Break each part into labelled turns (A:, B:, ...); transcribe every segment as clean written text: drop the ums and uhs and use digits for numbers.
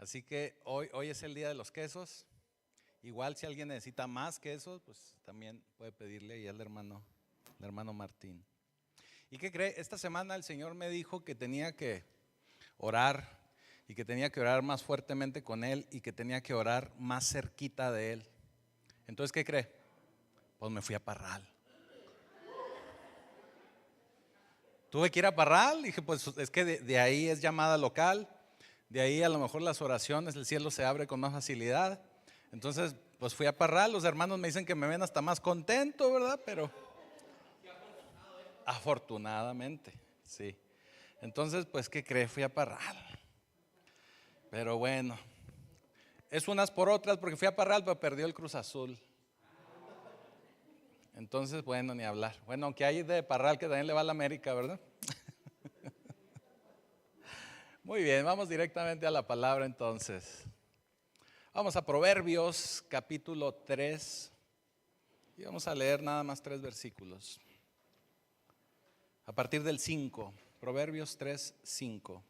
A: Así que hoy es el día de los quesos. Igual si alguien necesita más quesos, pues también puede pedirle ahí al hermano Martín. ¿Y qué cree? Esta semana el Señor me dijo que tenía que orar y que tenía que orar más fuertemente con Él y que tenía que orar más cerquita de Él. Entonces, ¿qué cree? Pues me fui a Parral. Tuve que ir a Parral, dije pues es que de ahí es llamada local, de ahí a lo mejor las oraciones, el cielo se abre con más facilidad. Entonces pues fui a Parral, los hermanos me dicen que me ven hasta más contento, ¿verdad? Pero afortunadamente, sí. Entonces pues ¿qué cree? Fui a Parral. Pero bueno, es unas por otras porque fui a Parral pero perdió el Cruz Azul. Entonces bueno, ni hablar. Bueno, aunque hay de Parral que también le va a la América, ¿verdad? Muy bien, vamos directamente a la palabra entonces. Vamos a Proverbios capítulo 3 y vamos a leer nada más 3 versículos. A partir del 5, Proverbios 3, 5.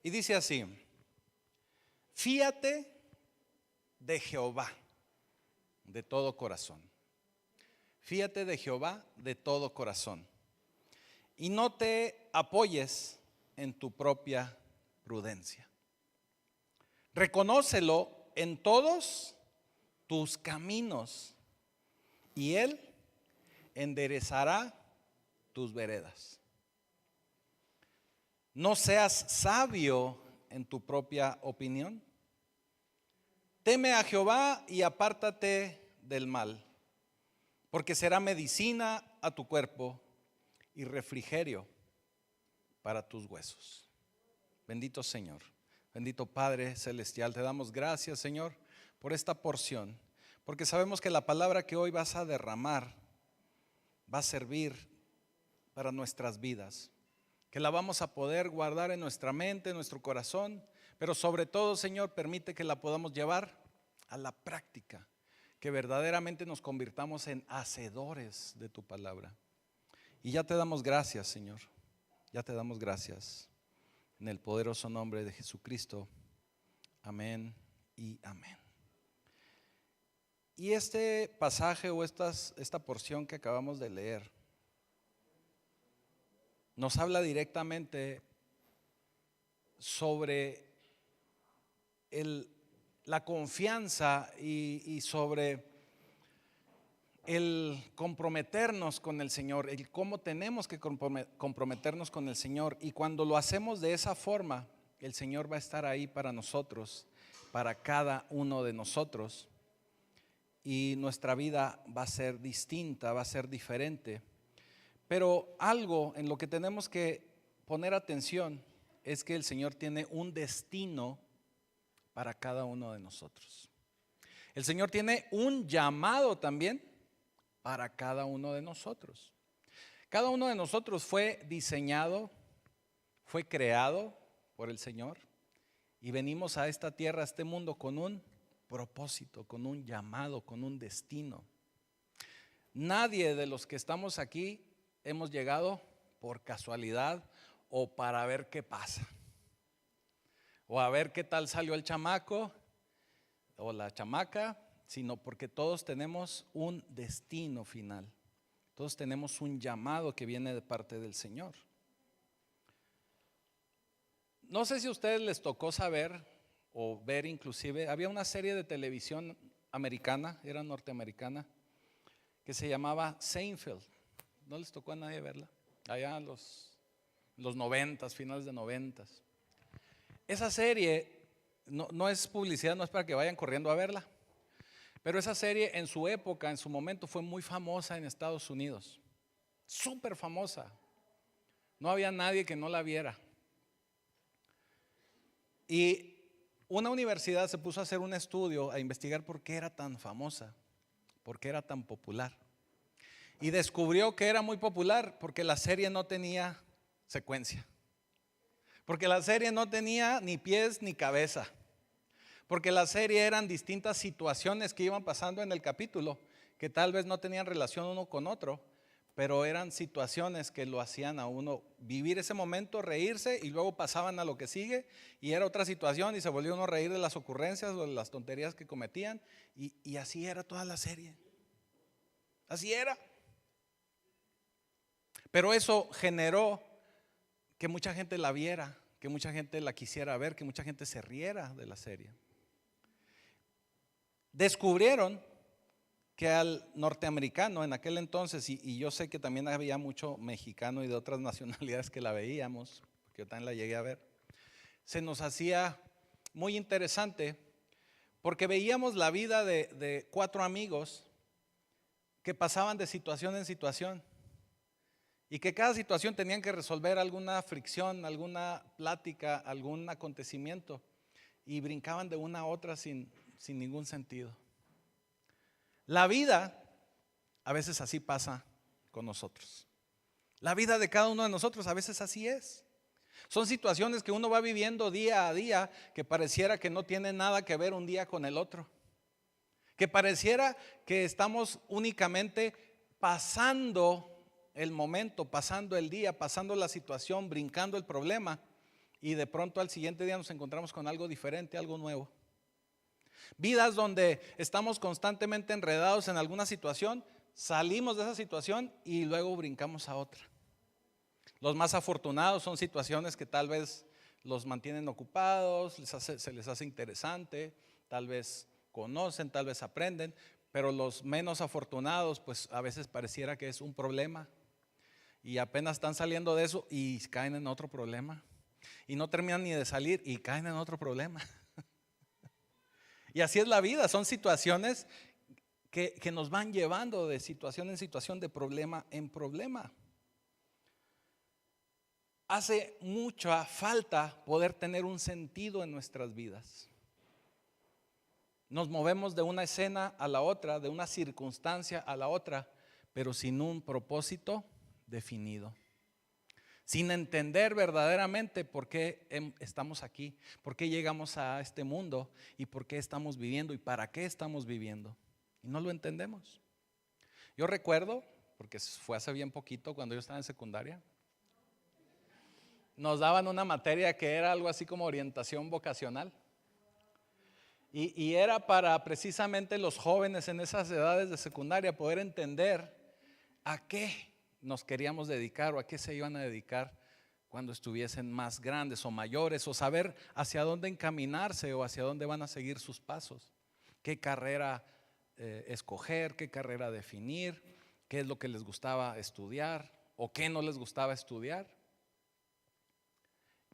A: Y dice así: fíate de Jehová de todo corazón. Fíate de Jehová de todo corazón. Y no te apoyes en tu propia prudencia. Reconócelo en todos tus caminos y Él enderezará tus veredas. No seas sabio en tu propia opinión. Teme a Jehová y apártate del mal, porque será medicina a tu cuerpo y refrigerio para tus huesos. Bendito Señor, bendito Padre Celestial, te damos gracias, Señor, por esta porción, porque sabemos que la palabra que hoy vas a derramar va a servir para nuestras vidas, que la vamos a poder guardar en nuestra mente, en nuestro corazón, pero sobre todo, Señor, permite que la podamos llevar a la práctica, que verdaderamente nos convirtamos en hacedores de tu palabra. Y ya te damos gracias, Señor, ya te damos gracias en el poderoso nombre de Jesucristo. Amén y amén. Y este pasaje o esta porción que acabamos de leer nos habla directamente sobre la confianza y sobre el comprometernos con el Señor, el cómo tenemos que comprometernos con el Señor. Y cuando lo hacemos de esa forma, el Señor va a estar ahí para nosotros, para cada uno de nosotros. Y nuestra vida va a ser distinta, va a ser diferente. Pero algo en lo que tenemos que poner atención es que el Señor tiene un destino para cada uno de nosotros. El Señor tiene un llamado también para cada uno de nosotros. Cada uno de nosotros fue diseñado, fue creado por el Señor y venimos a esta tierra, a este mundo con un propósito, con un llamado, con un destino. Nadie de los que estamos aquí hemos llegado por casualidad o para ver qué pasa, o a ver qué tal salió el chamaco o la chamaca, sino porque todos tenemos un destino final. Todos tenemos un llamado que viene de parte del Señor. No sé si a ustedes les tocó saber o ver, inclusive, había una serie de televisión americana, era norteamericana, que se llamaba Seinfeld. ¿No les tocó a nadie verla? Allá en los 90s, finales de 90s. Esa serie no es publicidad, no es para que vayan corriendo a verla, pero esa serie en su época, en su momento, fue muy famosa en Estados Unidos. Súper famosa. No había nadie que no la viera. Y una universidad se puso a hacer un estudio, a investigar por qué era tan famosa, por qué era tan popular. Y descubrió que era muy popular porque la serie no tenía secuencia. Porque la serie no tenía ni pies ni cabeza. Porque la serie eran distintas situaciones que iban pasando en el capítulo, que tal vez no tenían relación uno con otro, pero eran situaciones que lo hacían a uno vivir ese momento, reírse y luego pasaban a lo que sigue y era otra situación y se volvió uno a reír de las ocurrencias o de las tonterías que cometían y así era toda la serie. Así era. Pero eso generó que mucha gente la viera, que mucha gente la quisiera ver, que mucha gente se riera de la serie. Descubrieron que al norteamericano en aquel entonces, y yo sé que también había mucho mexicano y de otras nacionalidades que la veíamos, porque yo también la llegué a ver, se nos hacía muy interesante porque veíamos la vida de 4 amigos que pasaban de situación en situación y que cada situación tenían que resolver alguna fricción, alguna plática, algún acontecimiento y brincaban de una a otra sin ningún sentido. La vida a veces así pasa con nosotros. La vida de cada uno de nosotros a veces así es. Son situaciones que uno va viviendo día a día que pareciera que no tienen nada que ver un día con el otro. Que pareciera que estamos únicamente pasando el momento, pasando el día, pasando la situación, brincando el problema y de pronto al siguiente día nos encontramos con algo diferente, algo nuevo. Vidas donde estamos constantemente enredados en alguna situación, salimos de esa situación y luego brincamos a otra. Los más afortunados son situaciones que tal vez los mantienen ocupados, se les hace interesante, tal vez conocen, tal vez aprenden, pero los menos afortunados pues a veces pareciera que es un problema y apenas están saliendo de eso y caen en otro problema y no terminan ni de salir y caen en otro problema. Y así es la vida, son situaciones que nos van llevando de situación en situación, de problema en problema. Hace mucha falta poder tener un sentido en nuestras vidas. Nos movemos de una escena a la otra, de una circunstancia a la otra, pero sin un propósito definido. Sin entender verdaderamente por qué estamos aquí, por qué llegamos a este mundo y por qué estamos viviendo y para qué estamos viviendo. Y no lo entendemos. Yo recuerdo, porque fue hace bien poquito cuando yo estaba en secundaria, nos daban una materia que era algo así como orientación vocacional. Y era para precisamente los jóvenes en esas edades de secundaria poder entender a qué nos queríamos dedicar o a qué se iban a dedicar cuando estuviesen más grandes o mayores, o saber hacia dónde encaminarse o hacia dónde van a seguir sus pasos, qué carrera escoger, qué carrera definir, qué es lo que les gustaba estudiar o qué no les gustaba estudiar.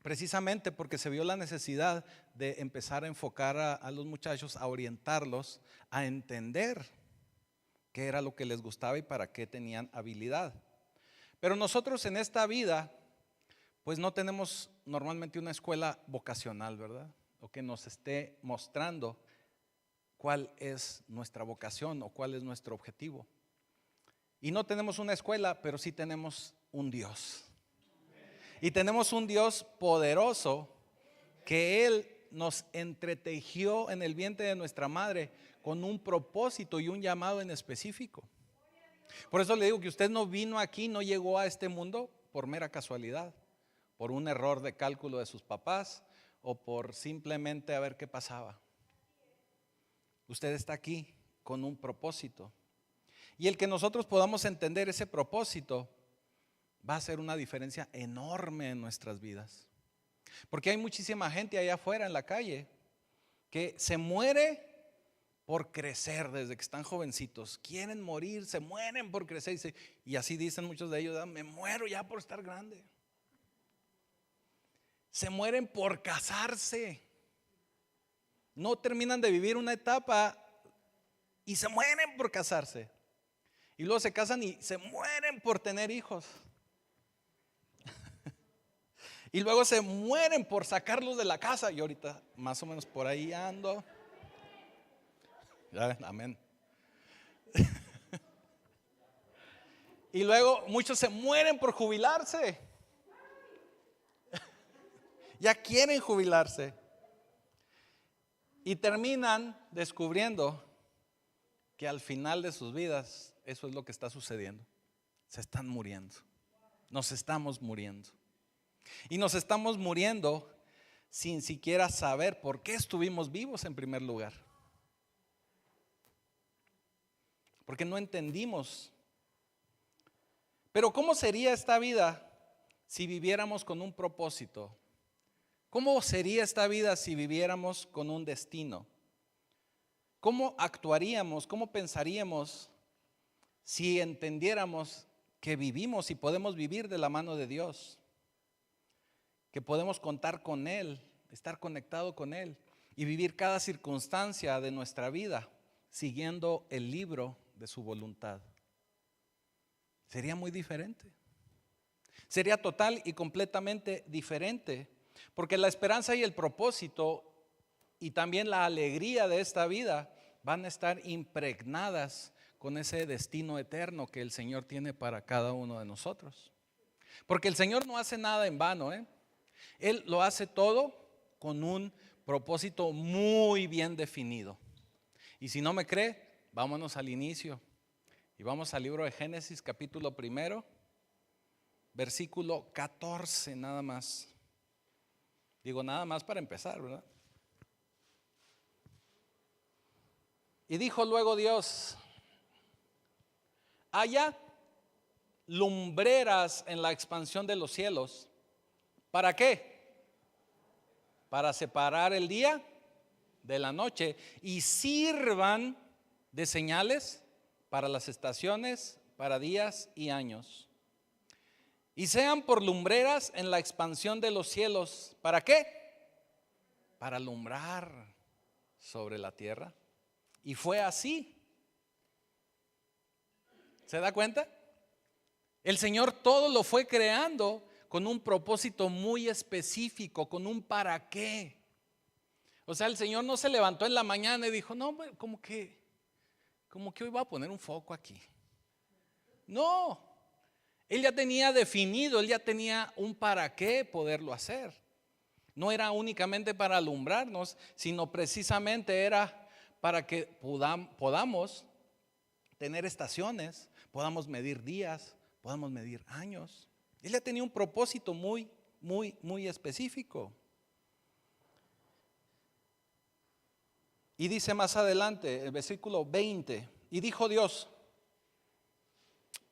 A: Precisamente porque se vio la necesidad de empezar a enfocar a los muchachos, a orientarlos, a entender qué era lo que les gustaba y para qué tenían habilidad. Pero nosotros en esta vida, pues no tenemos normalmente una escuela vocacional, ¿verdad? O que nos esté mostrando cuál es nuestra vocación o cuál es nuestro objetivo. Y no tenemos una escuela, pero sí tenemos un Dios. Y tenemos un Dios poderoso que Él nos entretejió en el vientre de nuestra madre con un propósito y un llamado en específico. Por eso le digo que usted no vino aquí, no llegó a este mundo por mera casualidad, por un error de cálculo de sus papás o por simplemente a ver qué pasaba. Usted está aquí con un propósito. Y el que nosotros podamos entender ese propósito va a hacer una diferencia enorme en nuestras vidas. Porque hay muchísima gente allá afuera en la calle que se muere por crecer desde que están jovencitos. Quieren morir, se mueren por crecer. Y así dicen muchos de ellos: me muero ya por estar grande. Se mueren por casarse. No terminan de vivir una etapa y se mueren por casarse. Y luego se casan y se mueren por tener hijos. Y luego se mueren por sacarlos de la casa. Y ahorita más o menos por ahí ando. Ya, amén. Y luego muchos se mueren por jubilarse. Ya quieren jubilarse. Y terminan descubriendo que al final de sus vidas eso es lo que está sucediendo. se están muriendo. Nos estamos muriendo. Y nos estamos muriendo sin siquiera saber por qué estuvimos vivos en primer lugar. Porque no entendimos. Pero ¿cómo sería esta vida si viviéramos con un propósito? ¿Cómo sería esta vida si viviéramos con un destino? ¿Cómo actuaríamos, cómo pensaríamos si entendiéramos que vivimos y podemos vivir de la mano de Dios? Que podemos contar con Él, estar conectado con Él y vivir cada circunstancia de nuestra vida siguiendo el libro de su voluntad. Sería muy diferente. Sería total y completamente diferente, porque la esperanza y el propósito y también la alegría de esta vida van a estar impregnadas con ese destino eterno que el Señor tiene para cada uno de nosotros. Porque el Señor no hace nada en vano, Él lo hace todo con un propósito muy bien definido. Y si no me cree, vámonos al inicio y vamos al libro de Génesis, capítulo 1, versículo 14 nada más. Digo nada más para empezar, ¿verdad? Y dijo luego Dios: haya lumbreras en la expansión de los cielos. ¿Para qué? Para separar el día de la noche y sirvan de señales para las estaciones, para días y años. Y sean por lumbreras en la expansión de los cielos. ¿Para qué? Para alumbrar sobre la tierra. Y fue así. ¿Se da cuenta? El Señor todo lo fue creando con un propósito muy específico, con un para qué. O sea, el Señor no se levantó en la mañana y dijo: no, como que hoy voy a poner un foco aquí. No, Él ya tenía definido, Él ya tenía un para qué poderlo hacer. No era únicamente para alumbrarnos, sino precisamente era para que podamos tener estaciones, podamos medir días, podamos medir años. Él ya tenía un propósito muy, muy, muy específico. Y dice más adelante, el versículo 20, y dijo Dios: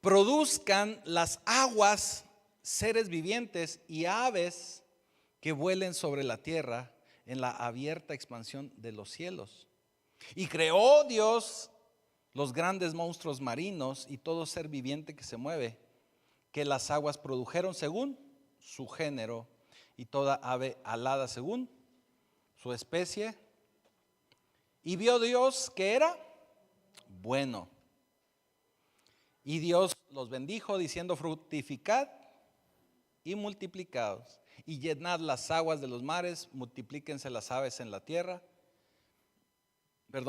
A: produzcan las aguas seres vivientes y aves que vuelen sobre la tierra en la abierta expansión de los cielos. Y creó Dios los grandes monstruos marinos y todo ser viviente que se mueve, que las aguas produjeron según su género, y toda ave alada según su especie. Y vio Dios que era bueno. Y Dios los bendijo diciendo: fructificad y multiplicaos, y llenad las aguas de los mares, multiplíquense las aves en la tierra.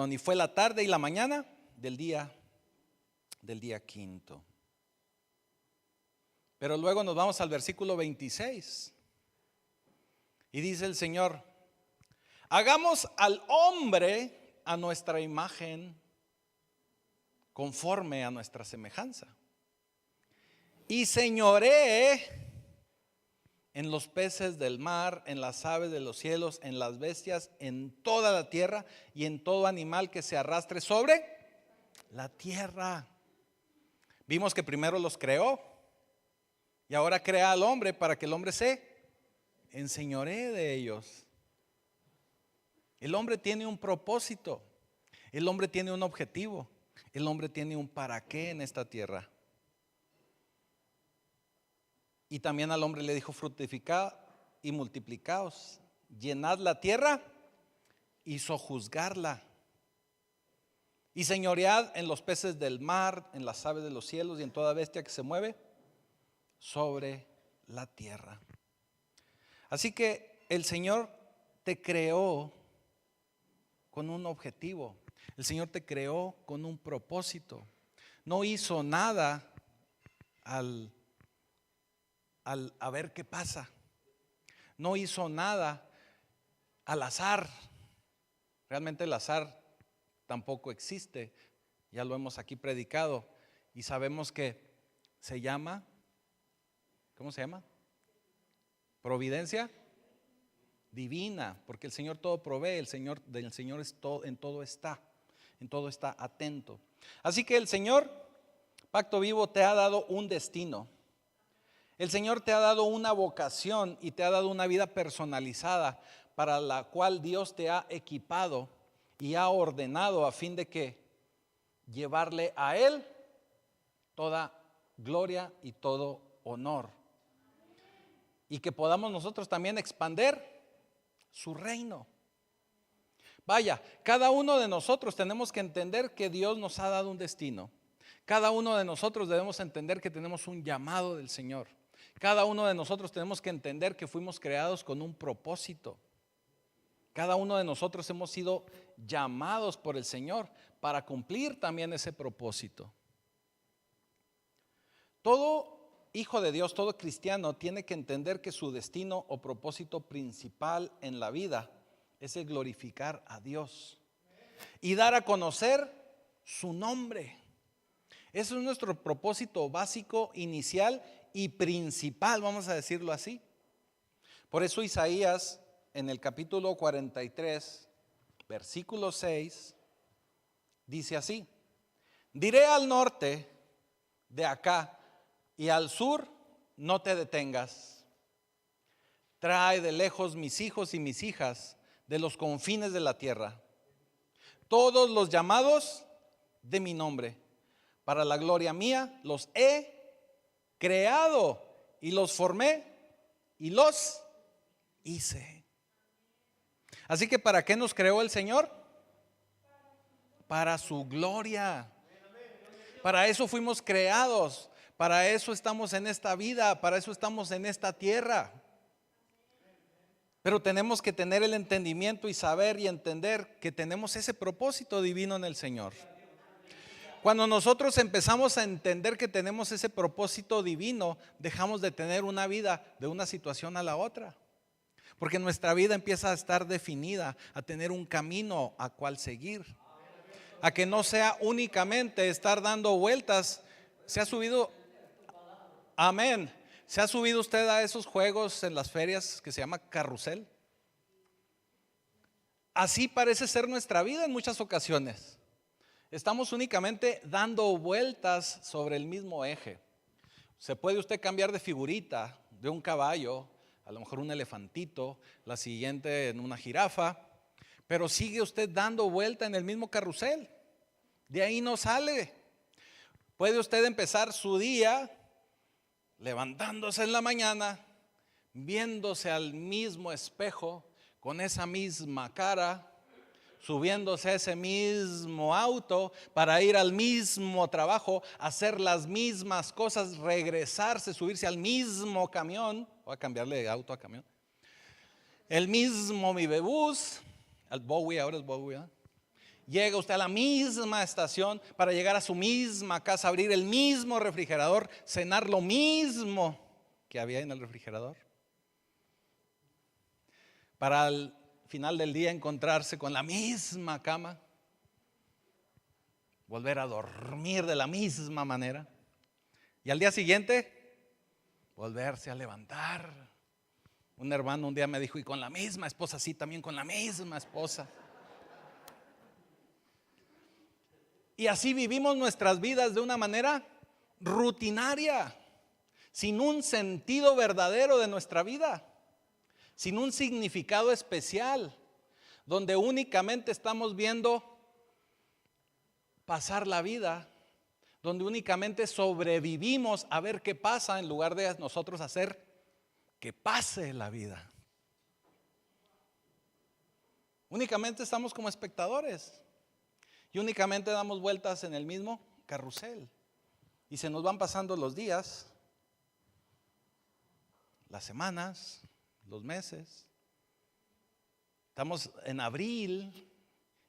A: Y fue la tarde y la mañana del día quinto. Pero luego nos vamos al versículo 26. Y dice el Señor: hagamos al hombre a nuestra imagen, conforme a nuestra semejanza, y señoree en los peces del mar, en las aves de los cielos, en las bestias, en toda la tierra y en todo animal que se arrastre sobre la tierra. Vimos que primero los creó y ahora crea al hombre para que el hombre se enseñoree de ellos. El hombre tiene un propósito, el hombre tiene un objetivo, el hombre tiene un para qué en esta tierra. Y también al hombre le dijo: fructificad y multiplicaos, llenad la tierra y sojuzgarla, y señoread en los peces del mar, en las aves de los cielos y en toda bestia que se mueve sobre la tierra. Así que el Señor te creó con un objetivo. El Señor te creó con un propósito. No hizo nada a ver qué pasa. No hizo nada al azar. Realmente el azar tampoco existe. Ya lo hemos aquí predicado y sabemos que se llama, ¿cómo se llama? Providencia divina, porque el Señor todo provee, del Señor es todo, en todo está atento. Así que el Señor, Pacto Vivo, te ha dado un destino. El Señor te ha dado una vocación y te ha dado una vida personalizada para la cual Dios te ha equipado y ha ordenado a fin de que llevarle a Él toda gloria y todo honor. Y que podamos nosotros también expander su reino. Vaya, cada uno de nosotros tenemos que entender que Dios nos ha dado un destino. Cada uno de nosotros debemos entender que tenemos un llamado del Señor. Cada uno de nosotros tenemos que entender que fuimos creados con un propósito. Cada uno de nosotros hemos sido llamados por el Señor para cumplir también ese propósito. Todo hijo de Dios, todo cristiano tiene que entender que su destino o propósito principal en la vida es el glorificar a Dios y dar a conocer su nombre. Ese es nuestro propósito básico, inicial y principal, vamos a decirlo así. Por eso Isaías en el capítulo 43, versículo 6, dice así: diré al norte, de acá, y al sur, no te detengas. Trae de lejos mis hijos y mis hijas, de los confines de la tierra, todos los llamados de mi nombre. Para la gloria mía los he creado y los formé y los hice. Así que ¿para qué nos creó el Señor? Para su gloria. Para eso fuimos creados. Para eso estamos en esta vida, para eso estamos en esta tierra. Pero tenemos que tener el entendimiento y saber y entender que tenemos ese propósito divino en el Señor. Cuando nosotros empezamos a entender que tenemos ese propósito divino, dejamos de tener una vida de una situación a la otra. Porque nuestra vida empieza a estar definida, a tener un camino a cual seguir. A que no sea únicamente estar dando vueltas. Se ha subido, amén, ¿se ha subido usted a esos juegos en las ferias que se llama carrusel? Así parece ser nuestra vida en muchas ocasiones. Estamos únicamente dando vueltas sobre el mismo eje. Se puede usted cambiar de figurita, de un caballo, a lo mejor un elefantito, la siguiente en una jirafa, pero sigue usted dando vuelta en el mismo carrusel. De ahí no sale. Puede usted empezar su día levantándose en la mañana, viéndose al mismo espejo, con esa misma cara, subiéndose a ese mismo auto para ir al mismo trabajo, hacer las mismas cosas, regresarse, subirse al mismo camión. Voy a cambiarle de auto a camión. El mismo mibebús, al Bowie, ahora es Bowie, ¿eh? Llega usted a la misma estación para llegar a su misma casa, abrir el mismo refrigerador, cenar lo mismo que había en el refrigerador, para al final del día encontrarse con la misma cama, volver a dormir de la misma manera y al día siguiente volverse a levantar. Un hermano un día me dijo: y con la misma esposa, sí, también con la misma esposa. Y así vivimos nuestras vidas de una manera rutinaria, sin un sentido verdadero de nuestra vida, sin un significado especial, donde únicamente estamos viendo pasar la vida, donde únicamente sobrevivimos a ver qué pasa en lugar de nosotros hacer que pase la vida. Únicamente estamos como espectadores. Y únicamente damos vueltas en el mismo carrusel. Y se nos van pasando los días, las semanas, los meses. Estamos en abril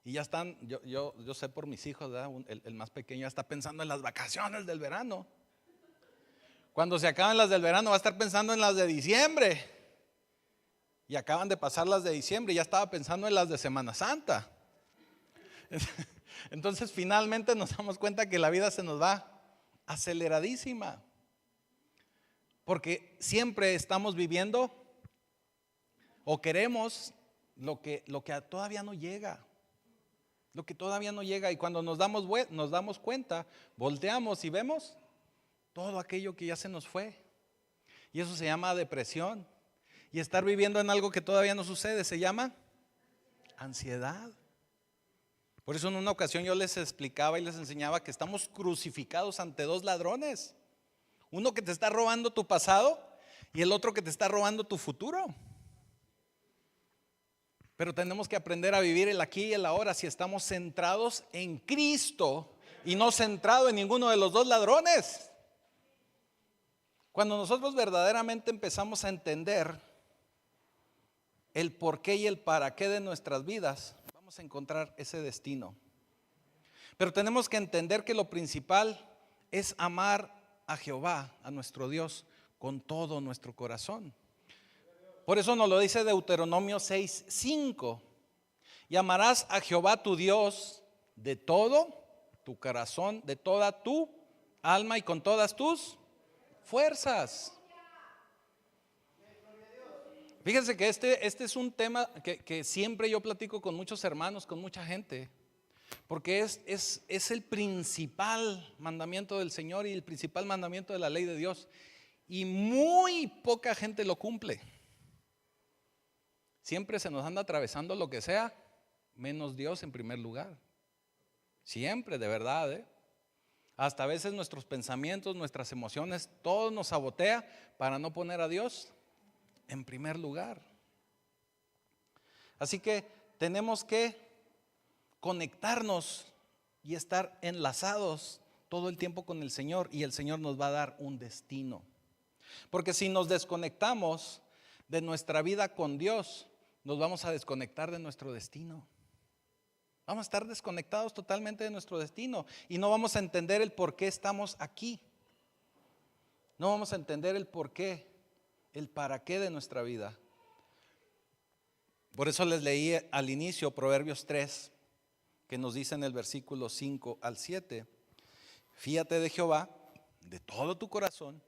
A: y ya están, yo sé por mis hijos, ¿verdad? El más pequeño ya está pensando en las vacaciones del verano. Cuando se acaban las del verano va a estar pensando en las de diciembre. Y acaban de pasar las de diciembre y ya estaba pensando en las de Semana Santa. Entonces finalmente nos damos cuenta que la vida se nos va aceleradísima. Porque siempre estamos viviendo o queremos lo que todavía no llega. Lo que todavía no llega. Y cuando nos damos cuenta, volteamos y vemos todo aquello que ya se nos fue. Y eso se llama depresión. Y estar viviendo en algo que todavía no sucede se llama ansiedad. Por eso en una ocasión yo les explicaba y les enseñaba que estamos crucificados ante dos ladrones. Uno que te está robando tu pasado y el otro que te está robando tu futuro. Pero tenemos que aprender a vivir el aquí y el ahora si estamos centrados en Cristo y no centrados en ninguno de los dos ladrones. Cuando nosotros verdaderamente empezamos a entender el porqué y el para qué de nuestras vidas, vamos a encontrar ese destino. Pero tenemos que entender que lo principal es amar a Jehová, a nuestro Dios, con todo nuestro corazón. Por eso nos lo dice Deuteronomio 6:5. Y amarás a Jehová tu Dios de todo tu corazón, de toda tu alma y con todas tus fuerzas. Fíjense que este es un tema que siempre yo platico con muchos hermanos, con mucha gente, porque es el principal mandamiento del Señor y el principal mandamiento de la ley de Dios. Y muy poca gente lo cumple. Siempre se nos anda atravesando lo que sea, menos Dios en primer lugar. Siempre, de verdad, Hasta a veces nuestros pensamientos, nuestras emociones, todo nos sabotea para no poner a Dios en primer lugar. Así que tenemos que conectarnos y estar enlazados todo el tiempo con el Señor, y el Señor nos va a dar un destino. Porque si nos desconectamos de nuestra vida con Dios, nos vamos a desconectar de nuestro destino. Vamos a estar desconectados totalmente de nuestro destino y no vamos a entender el por qué estamos aquí. No vamos a entender el por qué, el para qué de nuestra vida. Por eso les leí al inicio Proverbios 3, que nos dice en el versículo 5 al 7: fíate de Jehová de todo tu corazón,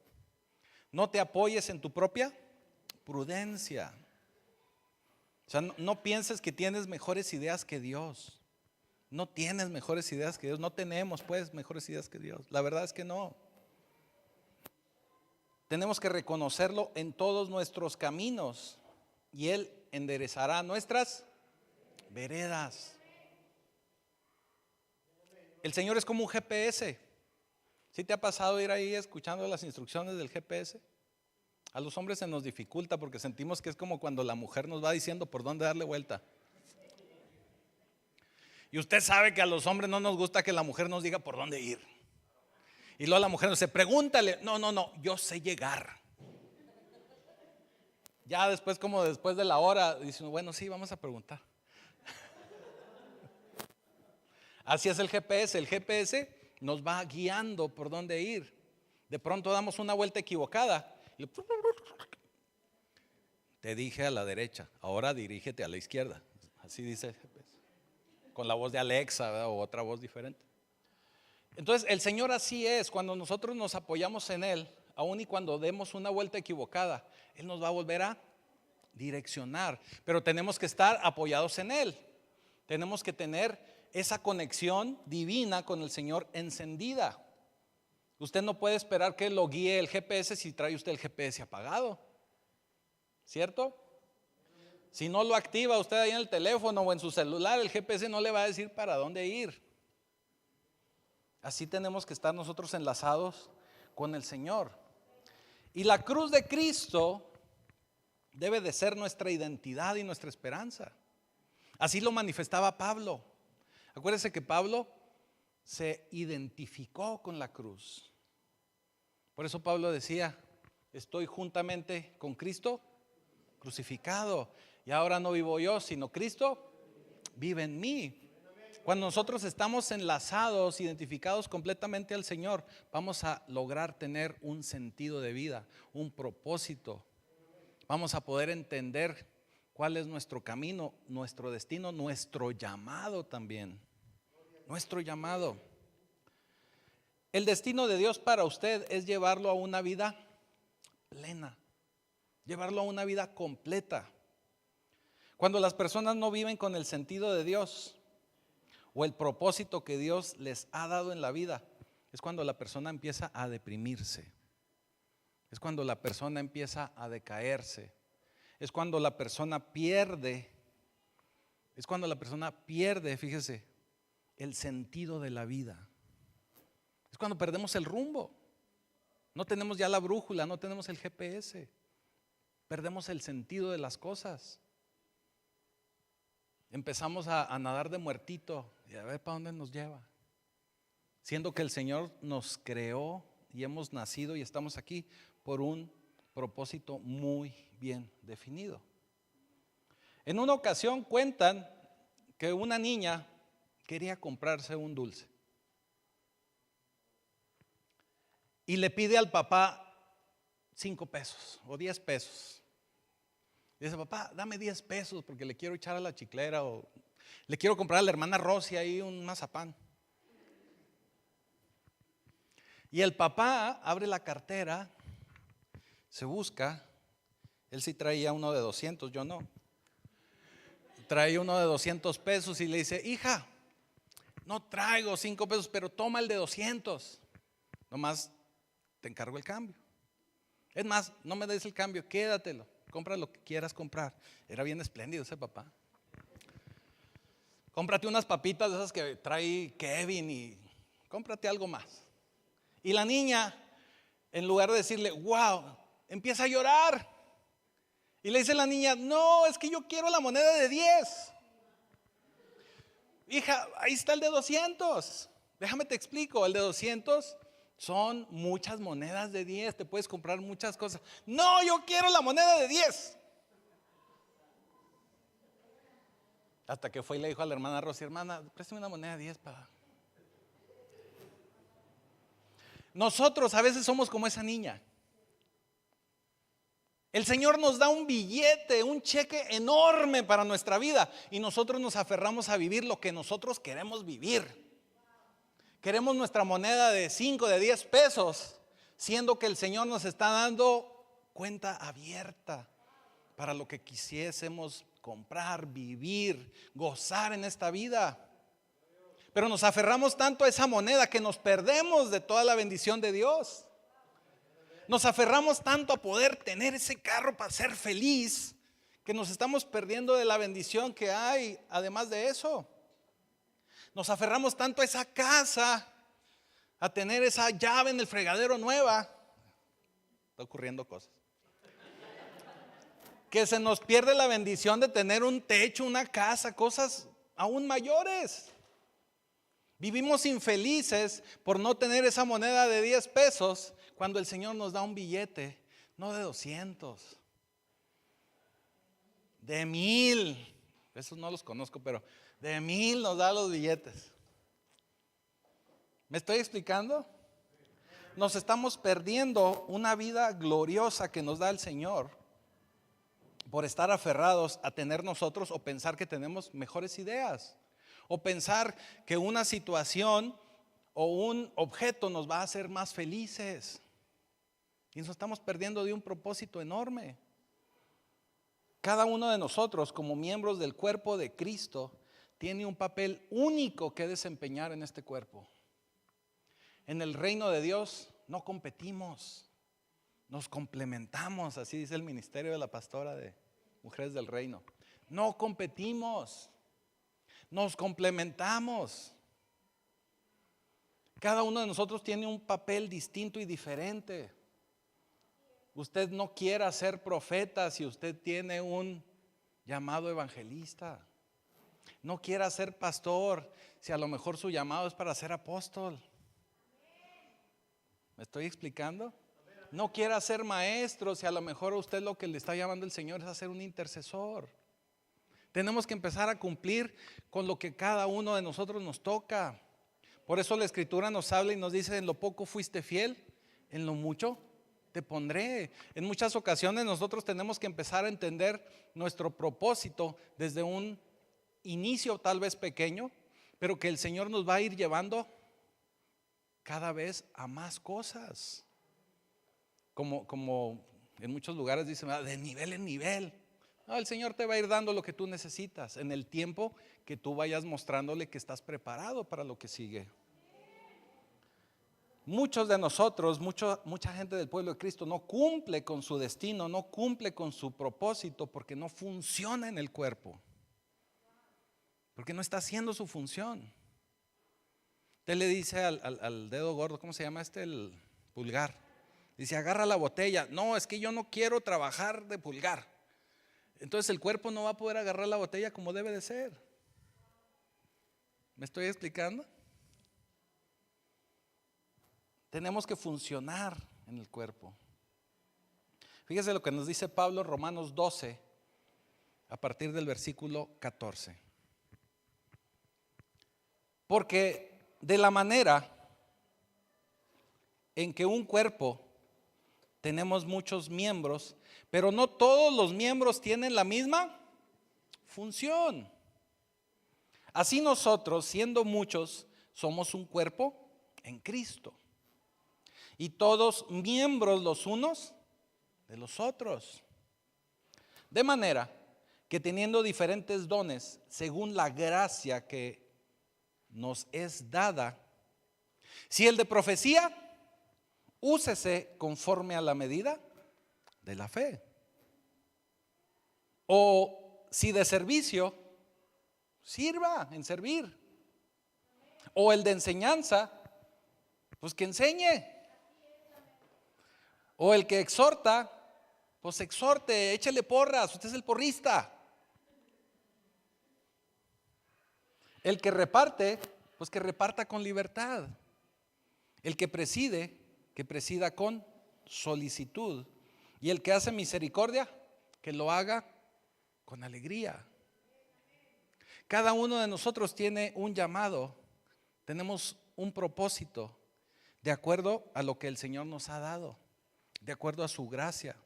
A: no te apoyes en tu propia prudencia. O sea, no pienses que tienes mejores ideas que Dios. No tienes mejores ideas que Dios. No tenemos pues mejores ideas que Dios. La verdad es que no. Tenemos que reconocerlo en todos nuestros caminos y Él enderezará nuestras veredas. El Señor es como un GPS. ¿Sí te ha pasado ir ahí escuchando las instrucciones del GPS? A los hombres se nos dificulta porque sentimos que es como cuando la mujer nos va diciendo por dónde darle vuelta. Y usted sabe que a los hombres no nos gusta que la mujer nos diga por dónde ir. Y luego la mujer nos dice, pregúntale. No, yo sé llegar. Ya después, como después de la hora, dicen, bueno, sí, vamos a preguntar. Así es el GPS. El GPS nos va guiando por dónde ir. De pronto damos una vuelta equivocada. Te dije a la derecha, ahora dirígete a la izquierda. Así dice el GPS. Con la voz de Alexa, ¿verdad? O otra voz diferente. Entonces el Señor así es. Cuando nosotros nos apoyamos en Él, aun y cuando demos una vuelta equivocada, Él nos va a volver a direccionar. Pero tenemos que estar apoyados en Él. Tenemos que tener esa conexión divina con el Señor encendida. Usted no puede esperar que lo guíe el GPS si trae usted el GPS apagado, ¿cierto? Si no lo activa usted ahí en el teléfono o en su celular, el GPS no le va a decir para dónde ir. Así tenemos que estar nosotros enlazados con el Señor. Y la cruz de Cristo debe de ser nuestra identidad y nuestra esperanza. Así lo manifestaba Pablo. Acuérdense que Pablo se identificó con la cruz. Por eso Pablo decía, estoy juntamente con Cristo crucificado, y ahora no vivo yo, sino Cristo vive en mí. Cuando nosotros estamos enlazados, identificados completamente al Señor, vamos a lograr tener un sentido de vida, un propósito. Vamos a poder entender cuál es nuestro camino, nuestro destino, nuestro llamado también. Nuestro llamado. El destino de Dios para usted es llevarlo a una vida plena, llevarlo a una vida completa. Cuando las personas no viven con el sentido de Dios o el propósito que Dios les ha dado en la vida, es cuando la persona empieza a deprimirse, es cuando la persona empieza a decaerse, es cuando la persona pierde, fíjese, el sentido de la vida. Es cuando perdemos el rumbo. No tenemos ya la brújula, no tenemos el GPS. Perdemos el sentido de las cosas. Empezamos a nadar de muertito y a ver para dónde nos lleva. Siendo que el Señor nos creó y hemos nacido y estamos aquí por un propósito muy bien definido. En una ocasión cuentan que una niña quería comprarse un dulce y le pide al papá 5 pesos o 10 pesos. Dice: papá, dame 10 pesos porque le quiero echar a la chiclera o le quiero comprar a la hermana Rosy ahí un mazapán. Y el papá abre la cartera, se busca. Él sí traía uno de 200, yo no. Trae uno de 200 pesos y le dice: hija, no traigo 5 pesos, pero toma el de 200. Nomás te encargo el cambio. Es más, no me des el cambio, quédatelo. Compra lo que quieras comprar. Era bien espléndido ese papá. Cómprate unas papitas de esas que trae Kevin y cómprate algo más. Y la niña, en lugar de decirle: wow, empieza a llorar. Y le dice la niña: no, es que yo quiero la moneda de 10. Hija, ahí está el de 200. Déjame te explico, el de 200 son muchas monedas de 10, te puedes comprar muchas cosas. No, yo quiero la moneda de 10. Hasta que fue y le dijo a la hermana Rosy: hermana, préstame una moneda de 10 para... Nosotros a veces somos como esa niña. El Señor nos da un billete, un cheque enorme para nuestra vida y nosotros nos aferramos a vivir lo que nosotros queremos vivir. Queremos nuestra moneda de 5, de 10 pesos, siendo que el Señor nos está dando cuenta abierta para lo que quisiésemos comprar, vivir, gozar en esta vida. Pero nos aferramos tanto a esa moneda que nos perdemos de toda la bendición de Dios. Nos aferramos tanto a poder tener ese carro para ser feliz, que nos estamos perdiendo de la bendición que hay además de eso. Nos aferramos tanto a esa casa, a tener esa llave en el fregadero nueva. Está ocurriendo cosas. Que se nos pierde la bendición de tener un techo, una casa, cosas aún mayores. Vivimos infelices por no tener esa moneda de 10 pesos cuando el Señor nos da un billete, no de 200, de 1000. Esos no los conozco, pero de 1000 nos da los billetes. ¿Me estoy explicando? Nos estamos perdiendo una vida gloriosa que nos da el Señor por estar aferrados a tener nosotros o pensar que tenemos mejores ideas. O pensar que una situación o un objeto nos va a hacer más felices. Y nos estamos perdiendo de un propósito enorme. Cada uno de nosotros, como miembros del cuerpo de Cristo, tiene un papel único que desempeñar en este cuerpo. En el reino de Dios no competimos, nos complementamos, así dice el ministerio de la pastora de Mujeres del Reino. No competimos. Nos complementamos. Cada uno de nosotros tiene un papel distinto y diferente. Usted no quiera ser profeta si usted tiene un llamado evangelista. No quiera ser pastor si a lo mejor su llamado es para ser apóstol. ¿Me estoy explicando? No quiera ser maestro si a lo mejor a usted lo que le está llamando el Señor es a ser un intercesor. Tenemos que empezar a cumplir con lo que cada uno de nosotros nos toca. Por eso la Escritura nos habla y nos dice: en lo poco fuiste fiel, en lo mucho te pondré. En muchas ocasiones nosotros tenemos que empezar a entender nuestro propósito desde un inicio tal vez pequeño, pero que el Señor nos va a ir llevando cada vez a más cosas. Como En muchos lugares dicen, de nivel en nivel. No, el Señor te va a ir dando lo que tú necesitas en el tiempo que tú vayas mostrándole que estás preparado para lo que sigue. Muchos de nosotros, mucha gente del pueblo de Cristo no cumple con su destino, no cumple con su propósito porque no funciona en el cuerpo, porque no está haciendo su función. Usted le dice al dedo gordo, ¿cómo se llama el pulgar? Dice, agarra la botella. No, es que yo no quiero trabajar de pulgar. Entonces el cuerpo no va a poder agarrar la botella como debe de ser. ¿Me estoy explicando? Tenemos que funcionar en el cuerpo. Fíjese lo que nos dice Pablo en Romanos 12, a partir del versículo 14. Porque de la manera en que un cuerpo tenemos muchos miembros, pero no todos los miembros tienen la misma función. Así nosotros, siendo muchos, somos un cuerpo en Cristo. Y todos miembros los unos de los otros. De manera que teniendo diferentes dones, según la gracia que nos es dada, si el de profecía, úsese conforme a la medida de la fe. O si de servicio, sirva en servir. O el de enseñanza, pues que enseñe. O el que exhorta, pues exhorte, échele porras, usted es el porrista. El que reparte, pues que reparta con libertad. El que presida con solicitud. Y el que hace misericordia, que lo haga con alegría. Cada uno de nosotros tiene un llamado, tenemos un propósito, de acuerdo a lo que el Señor nos ha dado, de acuerdo a su gracia,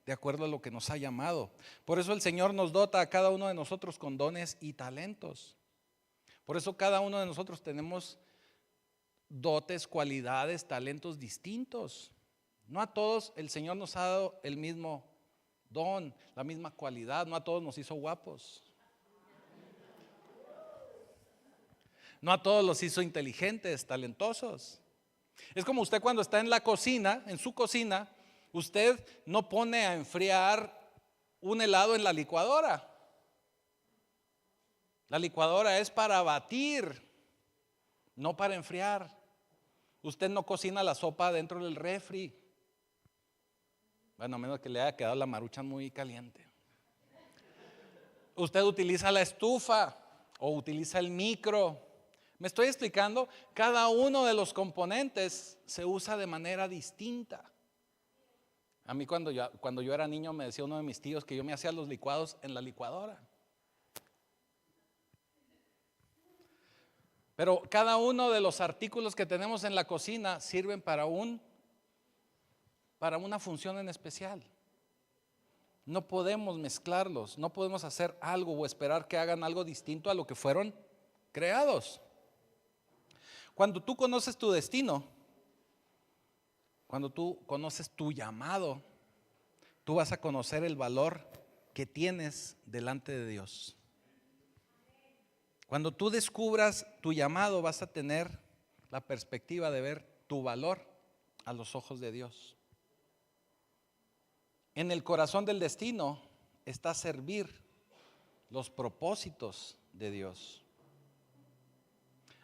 A: de acuerdo a lo que nos ha llamado. Por eso el Señor nos dota a cada uno de nosotros con dones y talentos. Por eso cada uno de nosotros tenemos dotes, cualidades, talentos distintos. No a todos el Señor nos ha dado el mismo don, la misma cualidad. No a todos nos hizo guapos. No a todos los hizo inteligentes, talentosos. Es como usted cuando está en la cocina, en su cocina, usted no pone a enfriar un helado en la licuadora. La licuadora es para batir, no para enfriar. Usted no cocina la sopa dentro del refri. Bueno, a menos que le haya quedado la maruchan muy caliente. Usted utiliza la estufa o utiliza el micro. ¿Me estoy explicando? Cada uno de los componentes se usa de manera distinta. A mí cuando yo era niño me decía uno de mis tíos que yo me hacía los licuados en la licuadora. Pero cada uno de los artículos que tenemos en la cocina sirven para una función en especial. No podemos mezclarlos, no podemos hacer algo o esperar que hagan algo distinto a lo que fueron creados. Cuando tú conoces tu destino, cuando tú conoces tu llamado, tú vas a conocer el valor que tienes delante de Dios. Cuando tú descubras tu llamado, vas a tener la perspectiva de ver tu valor a los ojos de Dios. En el corazón del destino está servir los propósitos de Dios.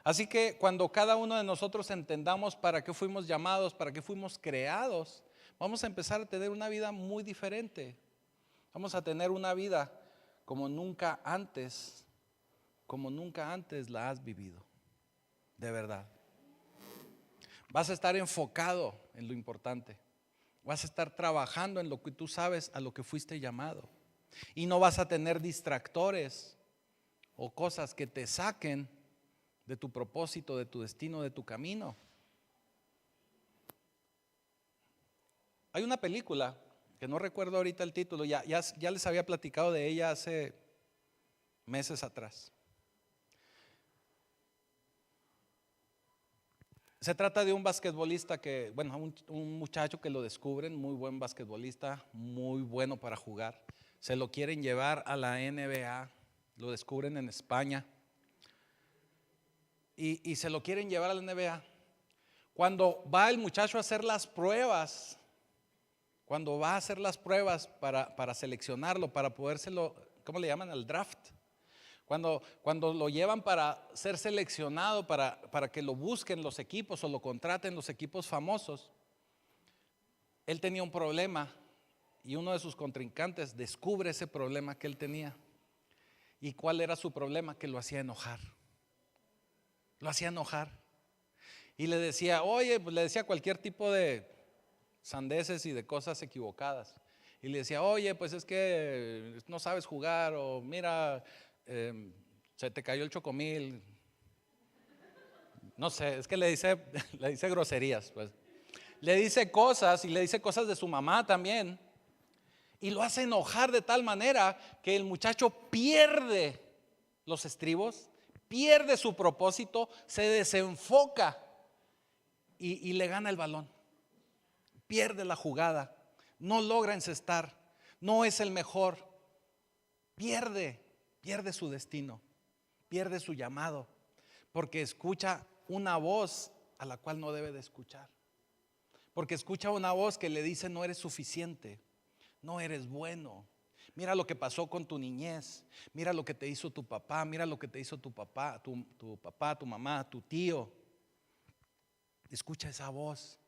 A: Así que cuando cada uno de nosotros entendamos para qué fuimos llamados, para qué fuimos creados, vamos a empezar a tener una vida muy diferente. Vamos a tener una vida como nunca antes la has vivido, de verdad. Vas a estar enfocado en lo importante. Vas a estar trabajando en lo que tú sabes, a lo que fuiste llamado. Y no vas a tener distractores o cosas que te saquen de tu propósito, de tu destino, de tu camino. Hay una película que no recuerdo ahorita el título, ya les había platicado de ella hace meses atrás. Se trata de un basquetbolista que, bueno, un muchacho que lo descubren, muy buen basquetbolista, muy bueno para jugar. Se lo quieren llevar a la NBA, lo descubren en España y se lo quieren llevar a la NBA. Cuando va el muchacho a hacer las pruebas, cuando va a hacer las pruebas para seleccionarlo, para podérselo, ¿cómo le llaman? Al draft. Cuando lo llevan para ser seleccionado, para que lo busquen los equipos o lo contraten los equipos famosos, él tenía un problema y uno de sus contrincantes descubre ese problema que él tenía. ¿Y cuál era su problema? Que lo hacía enojar. Lo hacía enojar. Y le decía, oye, pues le decía cualquier tipo de sandeces y de cosas equivocadas. Y le decía, oye, pues es que no sabes jugar, o mira, se te cayó el chocomil. No sé, es que le dice groserías, pues. Le dice cosas y le dice cosas de su mamá también. Y lo hace enojar de tal manera que el muchacho pierde los estribos, pierde su propósito, se desenfoca y le gana el balón. Pierde la jugada, no logra encestar, no es el mejor. Pierde su destino, pierde su llamado, porque escucha una voz a la cual no debe de escuchar. Porque escucha una voz que le dice: no eres suficiente, no eres bueno. Mira lo que pasó con tu niñez, mira lo que te hizo tu papá, mira lo que te hizo tu papá, tu mamá, tu tío. Escucha esa voz.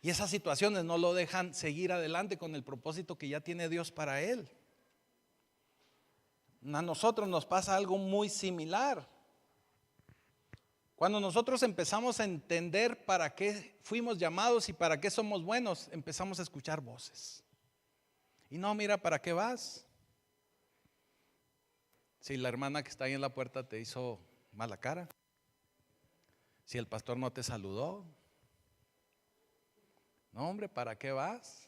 A: Y esas situaciones no lo dejan seguir adelante con el propósito que ya tiene Dios para él. A nosotros nos pasa algo muy similar. Cuando nosotros empezamos a entender para qué fuimos llamados y para qué somos buenos, empezamos a escuchar voces. Y no, mira, ¿para qué vas? Si la hermana que está ahí en la puerta te hizo mala cara, si el pastor no te saludó, no, hombre, ¿para qué vas?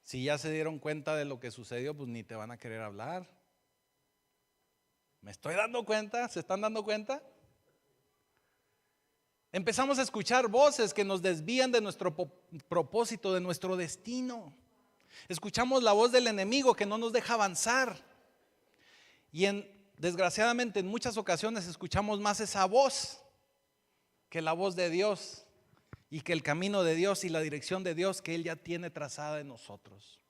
A: Si ya se dieron cuenta de lo que sucedió, pues ni te van a querer hablar. ¿Me estoy dando cuenta? ¿Se están dando cuenta? Empezamos a escuchar voces que nos desvían de nuestro propósito, de nuestro destino. Escuchamos la voz del enemigo que no nos deja avanzar. Y desgraciadamente en muchas ocasiones escuchamos más esa voz que la voz de Dios, y que el camino de Dios y la dirección de Dios que Él ya tiene trazada en nosotros.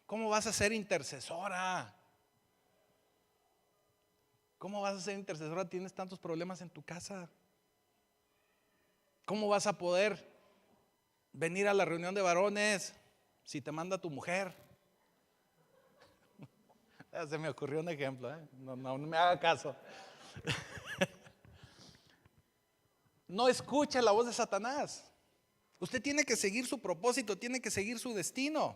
A: ¿Cómo vas a ser intercesora? ¿Cómo vas a ser intercesora? Tienes tantos problemas en tu casa. ¿Cómo vas a poder venir a la reunión de varones si te manda tu mujer? Se me ocurrió un ejemplo, ¿eh? No me haga caso. No escuche la voz de Satanás. Usted tiene que seguir su propósito, tiene que seguir su destino.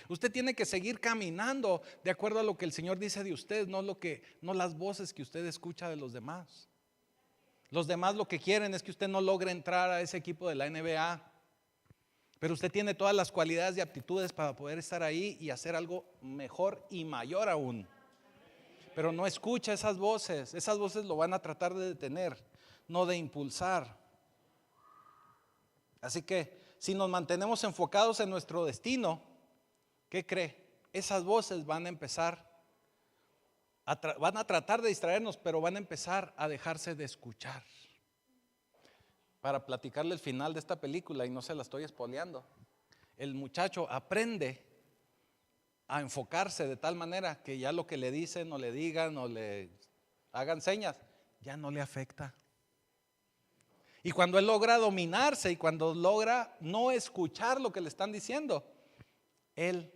A: Usted tiene que seguir caminando de acuerdo a lo que el Señor dice de usted, no las voces que usted escucha de los demás. Los demás lo que quieren es que usted no logre entrar a ese equipo de la NBA. Pero usted tiene todas las cualidades y aptitudes para poder estar ahí y hacer algo mejor y mayor aún. Pero no escucha esas voces lo van a tratar de detener, no de impulsar. Así que si nos mantenemos enfocados en nuestro destino, ¿qué cree? Esas voces van a empezar, van a tratar de distraernos, pero van a empezar a dejarse de escuchar. Para platicarle el final de esta película, y no se la estoy espoleando, el muchacho aprende a enfocarse de tal manera que ya lo que le dicen o le digan o le hagan señas, ya no le afecta. Y cuando él logra dominarse y cuando logra no escuchar lo que le están diciendo, él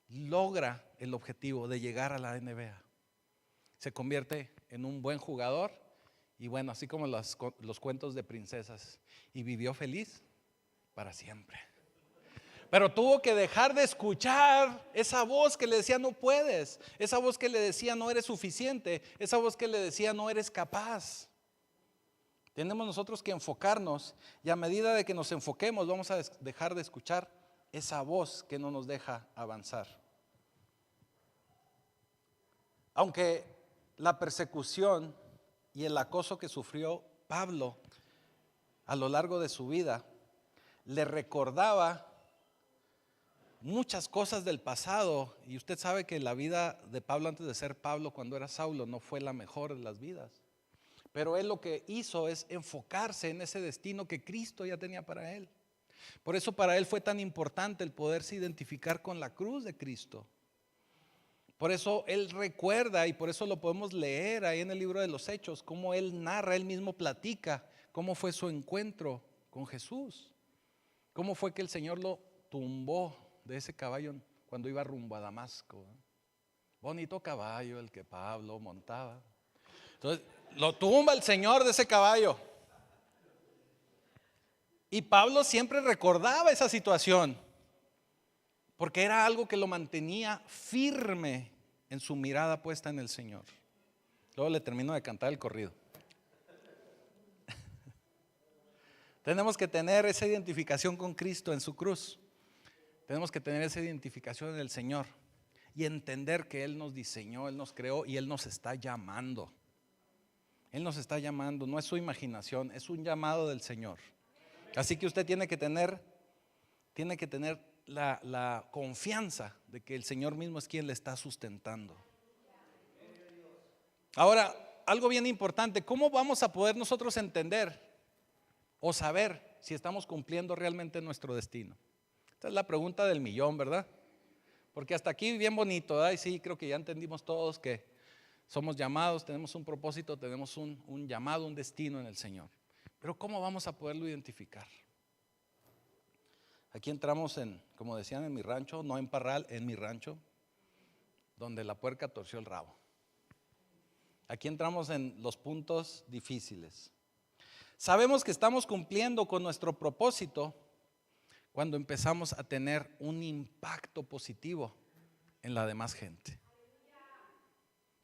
A: logra el objetivo de llegar a la NBA. Se convierte en un buen jugador y bueno, así como los cuentos de princesas, y vivió feliz para siempre. Pero tuvo que dejar de escuchar esa voz que le decía no puedes, esa voz que le decía no eres suficiente, esa voz que le decía no eres capaz. Tenemos nosotros que enfocarnos, y a medida de que nos enfoquemos vamos a dejar de escuchar esa voz que no nos deja avanzar. Aunque la persecución y el acoso que sufrió Pablo a lo largo de su vida, le recordaba muchas cosas del pasado. Y usted sabe que la vida de Pablo antes de ser Pablo, cuando era Saulo, no fue la mejor de las vidas. Pero él lo que hizo es enfocarse en ese destino que Cristo ya tenía para él. Por eso para él fue tan importante el poderse identificar con la cruz de Cristo. Por eso él recuerda, y por eso lo podemos leer ahí en el libro de los Hechos, cómo él narra, él mismo platica cómo fue su encuentro con Jesús. Cómo fue que el Señor lo tumbó de ese caballo cuando iba rumbo a Damasco. Bonito caballo el que Pablo montaba. Entonces lo tumba el Señor de ese caballo. Y Pablo siempre recordaba esa situación, porque era algo que lo mantenía firme en su mirada puesta en el Señor. Luego le termino de cantar el corrido. Tenemos que tener esa identificación con Cristo en su cruz. Tenemos que tener esa identificación en el Señor y entender que Él nos diseñó, Él nos creó y Él nos está llamando. Él nos está llamando, no es su imaginación, es un llamado del Señor. Así que usted tiene que tener la confianza de que el Señor mismo es quien le está sustentando. Ahora, algo bien importante, ¿cómo vamos a poder nosotros entender o saber si estamos cumpliendo realmente nuestro destino? Esta es la pregunta del millón, ¿verdad? Porque hasta aquí bien bonito, ¿verdad? Y sí, creo que ya entendimos todos que somos llamados, tenemos un propósito, tenemos un llamado, un destino en el Señor. Pero ¿cómo vamos a poderlo identificar? Aquí entramos en, como decían en mi rancho, no en Parral, en mi rancho, donde la puerca torció el rabo. Aquí entramos en los puntos difíciles. Sabemos que estamos cumpliendo con nuestro propósito cuando empezamos a tener un impacto positivo en la demás gente.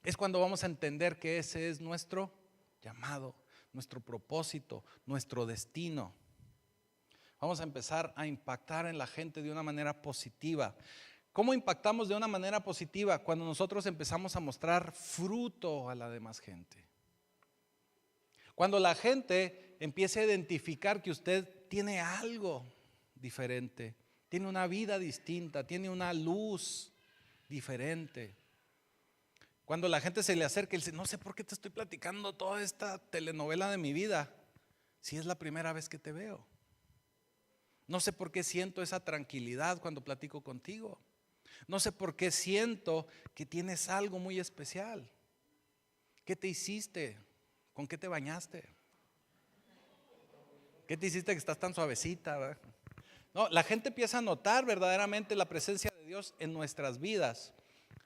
A: Es cuando vamos a entender que ese es nuestro llamado, nuestro propósito, nuestro destino. Vamos a empezar a impactar en la gente de una manera positiva. ¿Cómo impactamos de una manera positiva? Cuando nosotros empezamos a mostrar fruto a la demás gente. Cuando la gente empiece a identificar que usted tiene algo diferente, tiene una vida distinta, tiene una luz diferente. Cuando la gente se le acerca y dice, no sé por qué te estoy platicando toda esta telenovela de mi vida, si es la primera vez que te veo. No sé por qué siento esa tranquilidad cuando platico contigo. No sé por qué siento que tienes algo muy especial. ¿Qué te hiciste? ¿Con qué te bañaste? ¿Qué te hiciste que estás tan suavecita, ¿verdad? No, la gente empieza a notar verdaderamente la presencia de Dios en nuestras vidas.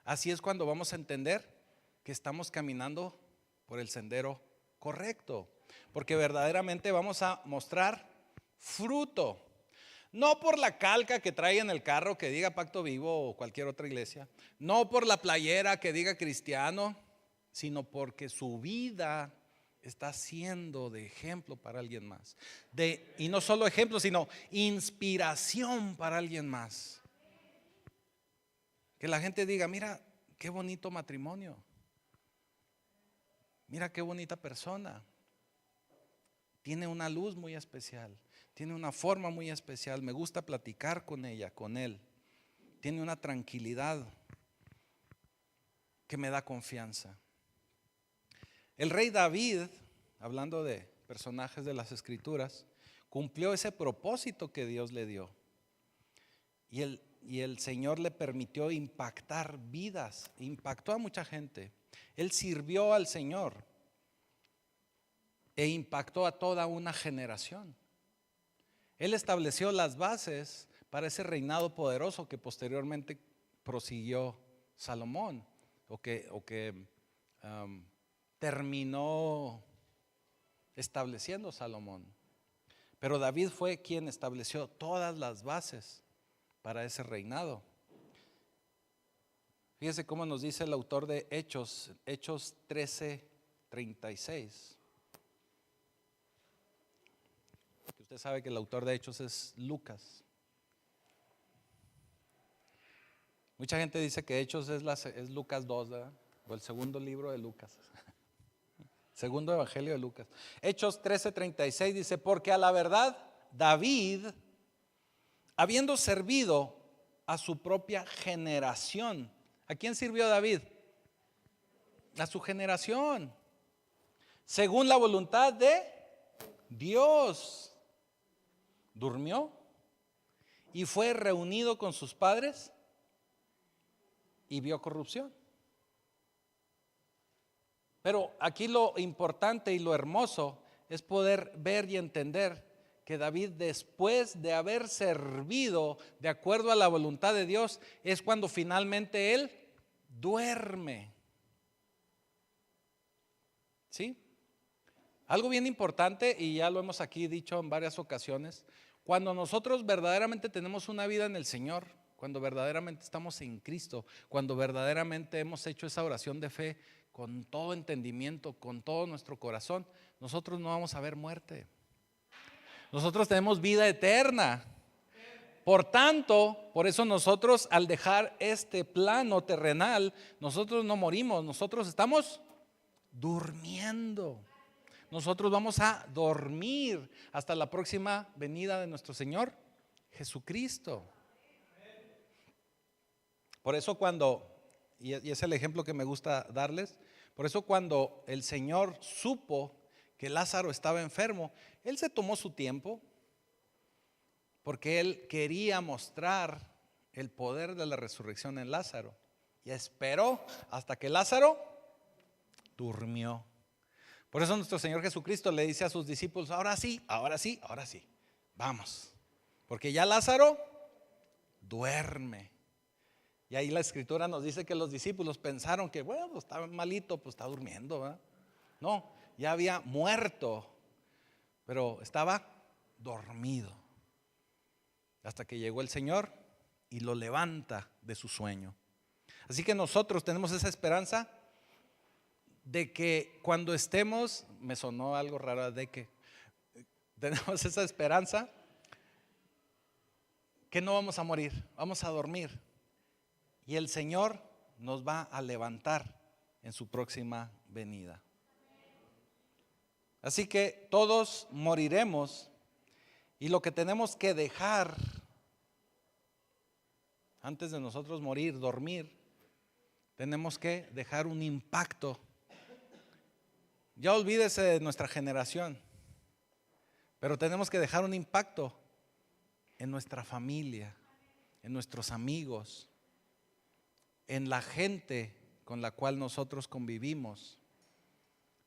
A: Así es cuando vamos a entender que estamos caminando por el sendero correcto, porque verdaderamente vamos a mostrar fruto. No por la calca que trae en el carro que diga Pacto Vivo o cualquier otra iglesia, no por la playera que diga cristiano, sino porque su vida está siendo de ejemplo para alguien más. Y no solo ejemplo, sino inspiración para alguien más. Que la gente diga, mira qué bonito matrimonio, mira qué bonita persona, tiene una luz muy especial, tiene una forma muy especial, me gusta platicar con ella, con él, tiene una tranquilidad que me da confianza. El rey David, hablando de personajes de las Escrituras, cumplió ese propósito que Dios le dio. Y el Señor le permitió impactar vidas, impactó a mucha gente. Él sirvió al Señor e impactó a toda una generación. Él estableció las bases para ese reinado poderoso que posteriormente prosiguió Salomón, o que terminó estableciendo Salomón. Pero David fue quien estableció todas las bases para ese reinado. Fíjese cómo nos dice el autor de Hechos 13:36. Usted sabe que el autor de Hechos es Lucas. Mucha gente dice que Hechos es Lucas 2, ¿verdad? O el segundo libro de Lucas. Segundo Evangelio de Lucas. Hechos 13:36 dice, porque a la verdad David, habiendo servido a su propia generación. ¿A quién sirvió David? A su generación. Según la voluntad de Dios. Durmió y fue reunido con sus padres y vio corrupción. Pero aquí lo importante y lo hermoso es poder ver y entender que David, después de haber servido de acuerdo a la voluntad de Dios, es cuando finalmente él duerme. ¿Sí? Algo bien importante, y ya lo hemos aquí dicho en varias ocasiones, cuando nosotros verdaderamente tenemos una vida en el Señor, cuando verdaderamente estamos en Cristo, cuando verdaderamente hemos hecho esa oración de fe con todo entendimiento, con todo nuestro corazón, nosotros no vamos a ver muerte. Nosotros tenemos vida eterna. Por tanto, por eso nosotros al dejar este plano terrenal, nosotros no morimos, nosotros estamos durmiendo. Nosotros vamos a dormir hasta la próxima venida de nuestro Señor Jesucristo. Por eso cuando, y es el ejemplo que me gusta darles, por eso cuando el Señor supo que Lázaro estaba enfermo, Él se tomó su tiempo, porque Él quería mostrar el poder de la resurrección en Lázaro. Y esperó hasta que Lázaro durmió. Por eso nuestro Señor Jesucristo le dice a sus discípulos, ahora sí, vamos. Porque ya Lázaro duerme. Y ahí la Escritura nos dice que los discípulos pensaron que, bueno, pues está malito, pues está durmiendo, ¿verdad? No, ya había muerto, pero estaba dormido. Hasta que llegó el Señor y lo levanta de su sueño. Así que nosotros tenemos esa esperanza de que cuando estemos, me sonó algo raro, de que tenemos esa esperanza que no vamos a morir, vamos a dormir. Y el Señor nos va a levantar en su próxima venida. Así que todos moriremos, y lo que tenemos que dejar antes de nosotros morir, dormir, tenemos que dejar un impacto. Ya olvídese de nuestra generación, pero tenemos que dejar un impacto en nuestra familia, en nuestros amigos, en la gente con la cual nosotros convivimos,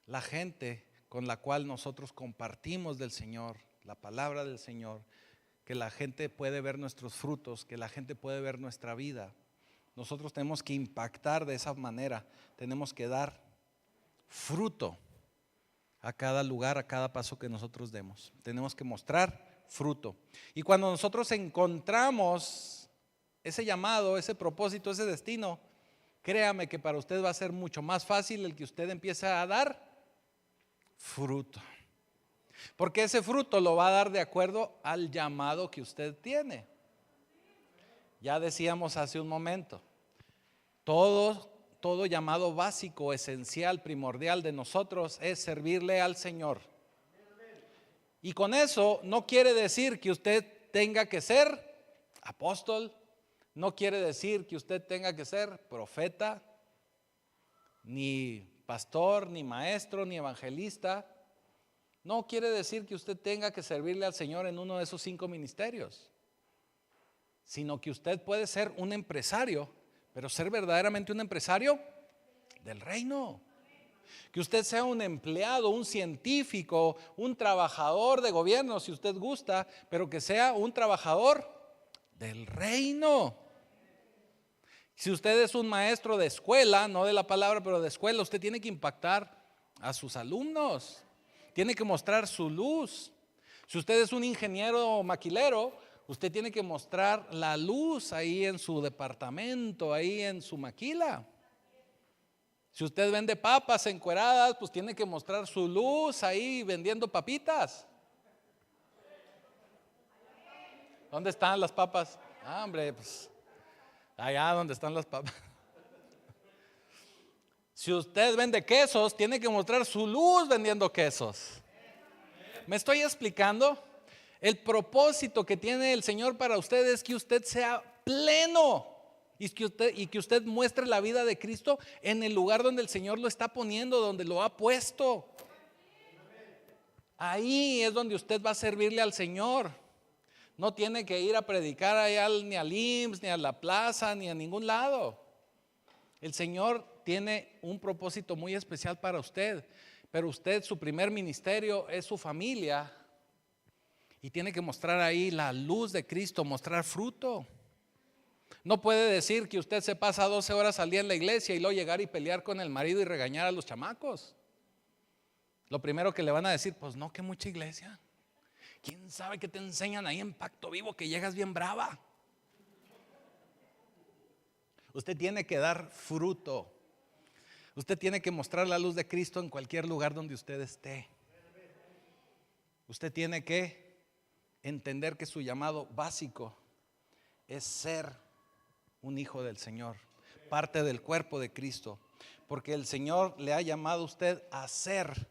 A: la gente con la cual nosotros compartimos del Señor, la palabra del Señor, que la gente puede ver nuestros frutos, que la gente puede ver nuestra vida. Nosotros tenemos que impactar de esa manera, tenemos que dar fruto a cada lugar, a cada paso que nosotros demos. Tenemos que mostrar fruto. Y cuando nosotros encontramos ese llamado, ese propósito, ese destino, créame que para usted va a ser mucho más fácil el que usted empiece a dar fruto. Porque ese fruto lo va a dar de acuerdo al llamado que usted tiene. Ya decíamos hace un momento, todo llamado básico, esencial, primordial de nosotros es servirle al Señor. Y con eso no quiere decir que usted tenga que ser apóstol, no quiere decir que usted tenga que ser profeta, ni pastor, ni maestro, ni evangelista. No quiere decir que usted tenga que servirle al Señor en uno de esos 5 ministerios, sino que usted puede ser un empresario, pero ser verdaderamente un empresario del reino. Que usted sea un empleado, un científico, un trabajador de gobierno, si usted gusta, pero que sea un trabajador del reino. Si usted es un maestro de escuela, no de la palabra, pero de escuela, usted tiene que impactar a sus alumnos. Tiene que mostrar su luz. Si usted es un ingeniero maquilero, usted tiene que mostrar la luz ahí en su departamento, ahí en su maquila. Si usted vende papas encueradas, pues tiene que mostrar su luz ahí vendiendo papitas. ¿Dónde están las papas? Hombre, pues allá donde están las papas. Si usted vende quesos, tiene que mostrar su luz vendiendo quesos. ¿Me estoy explicando? El propósito que tiene el Señor para usted es que usted sea pleno y que usted muestre la vida de Cristo en el lugar donde el Señor lo está poniendo, donde lo ha puesto. Ahí es donde usted va a servirle al Señor. No tiene que ir a predicar allá ni al IMSS, ni a la plaza, ni a ningún lado. El Señor tiene un propósito muy especial para usted, pero usted, su primer ministerio es su familia y tiene que mostrar ahí la luz de Cristo, mostrar fruto. No puede decir que usted se pasa 12 horas al día en la iglesia y luego llegar y pelear con el marido y regañar a los chamacos. Lo primero que le van a decir, pues no, que mucha iglesia. ¿Quién sabe qué te enseñan ahí en Pacto Vivo que llegas bien brava? Usted tiene que dar fruto. Usted tiene que mostrar la luz de Cristo en cualquier lugar donde usted esté. Usted tiene que entender que su llamado básico es ser un hijo del Señor, parte del cuerpo de Cristo, porque el Señor le ha llamado a usted a ser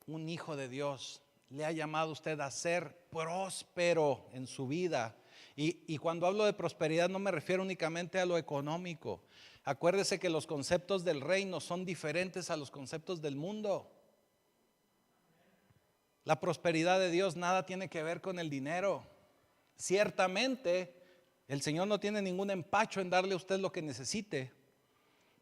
A: un hijo de Dios. Le ha llamado a usted a ser próspero en su vida. Y cuando hablo de prosperidad no me refiero únicamente a lo económico. Acuérdese que los conceptos del reino son diferentes a los conceptos del mundo. La prosperidad de Dios nada tiene que ver con el dinero. Ciertamente el Señor no tiene ningún empacho en darle a usted lo que necesite,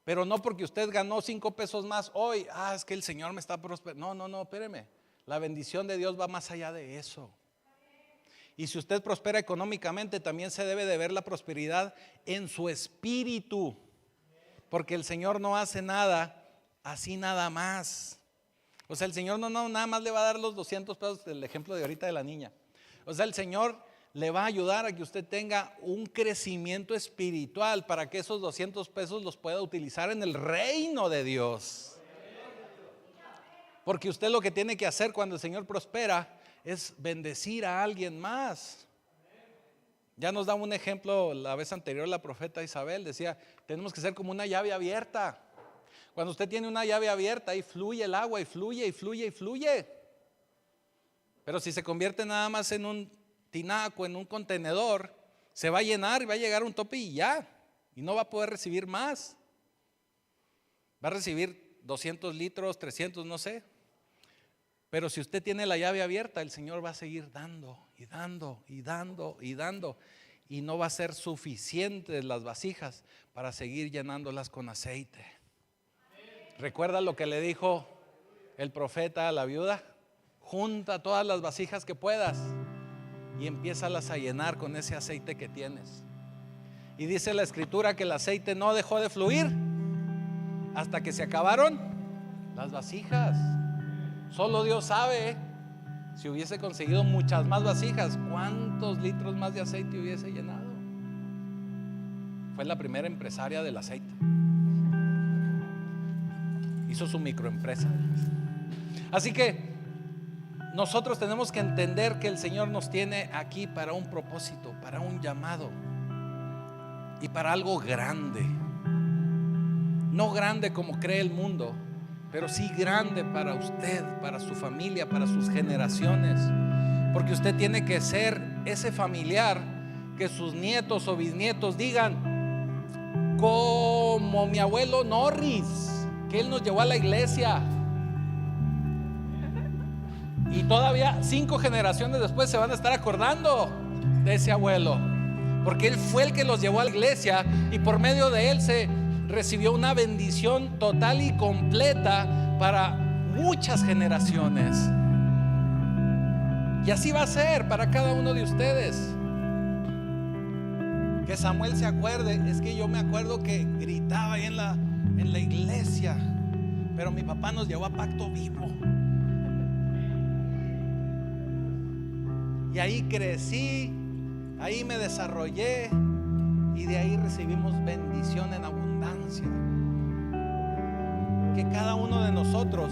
A: pero no porque usted ganó 5 pesos más hoy, es que el Señor me está prosperando. No, espéreme. La bendición de Dios va más allá de eso. Y si usted prospera económicamente, también se debe de ver la prosperidad en su espíritu, porque el Señor no hace nada así nada más. O sea, el Señor no nada más le va a dar los 200 pesos del ejemplo de ahorita de la niña. O sea, el Señor le va a ayudar a que usted tenga un crecimiento espiritual para que esos 200 pesos los pueda utilizar en el reino de Dios. Porque usted lo que tiene que hacer cuando el Señor prospera es bendecir a alguien más. Ya nos daba un ejemplo la vez anterior la profeta Isabel, decía, tenemos que ser como una llave abierta. Cuando usted tiene una llave abierta, ahí fluye el agua y fluye y fluye y fluye. Pero si se convierte nada más en un tinaco, en un contenedor, se va a llenar y va a llegar a un tope y ya. Y no va a poder recibir más. Va a recibir 200 litros, 300, no sé. Pero si usted tiene la llave abierta, el Señor va a seguir dando y dando y dando y dando. Y no va a ser suficientes las vasijas para seguir llenándolas con aceite. ¿Recuerda lo que le dijo el profeta a la viuda? Junta todas las vasijas que puedas y empiézalas a llenar con ese aceite que tienes. Y dice la escritura que el aceite no dejó de fluir hasta que se acabaron las vasijas. Solo Dios sabe, si hubiese conseguido muchas más vasijas, cuántos litros más de aceite hubiese llenado. Fue la primera empresaria del aceite. Hizo su microempresa. Así que nosotros tenemos que entender que el Señor nos tiene aquí para un propósito, para un llamado y para algo grande. No grande como cree el mundo, pero sí grande para usted, para su familia, para sus generaciones. Porque usted tiene que ser ese familiar que sus nietos o bisnietos digan, como mi abuelo Norris, que él nos llevó a la iglesia. Y todavía 5 generaciones después se van a estar acordando de ese abuelo, porque él fue el que los llevó a la iglesia y por medio de él se recibió una bendición total y completa para muchas generaciones. Y así va a ser para cada uno de ustedes. Que Samuel se acuerde. Es que yo me acuerdo que gritaba ahí en la iglesia, pero mi papá nos llevó a Pacto Vivo y ahí crecí, ahí me desarrollé y de ahí recibimos bendición en abundancia. Que cada uno de nosotros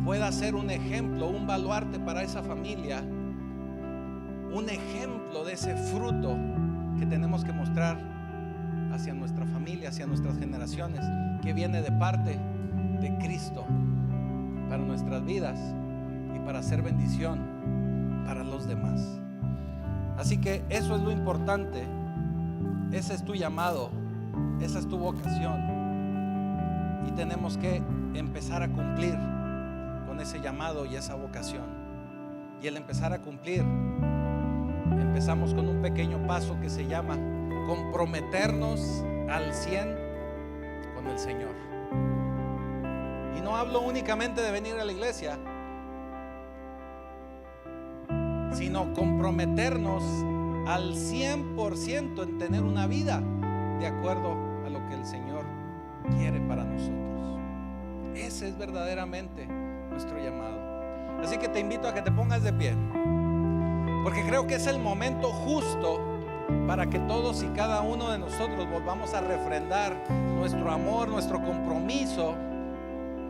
A: pueda ser un ejemplo, un baluarte para esa familia, un ejemplo de ese fruto que tenemos que mostrar hacia nuestra familia, hacia nuestras generaciones, que viene de parte de Cristo para nuestras vidas y para hacer bendición para los demás. Así que eso es lo importante. Ese es tu llamado, esa es tu vocación, y tenemos que empezar a cumplir con ese llamado y esa vocación. Y el empezar a cumplir, empezamos con un pequeño paso que se llama comprometernos al 100 con el Señor. Y no hablo únicamente de venir a la iglesia, sino comprometernos al 100% en tener una vida de acuerdo a lo que el Señor quiere para nosotros. Ese es verdaderamente nuestro llamado. Así que te invito a que te pongas de pie, porque creo que es el momento justo para que todos y cada uno de nosotros volvamos a refrendar nuestro amor, nuestro compromiso,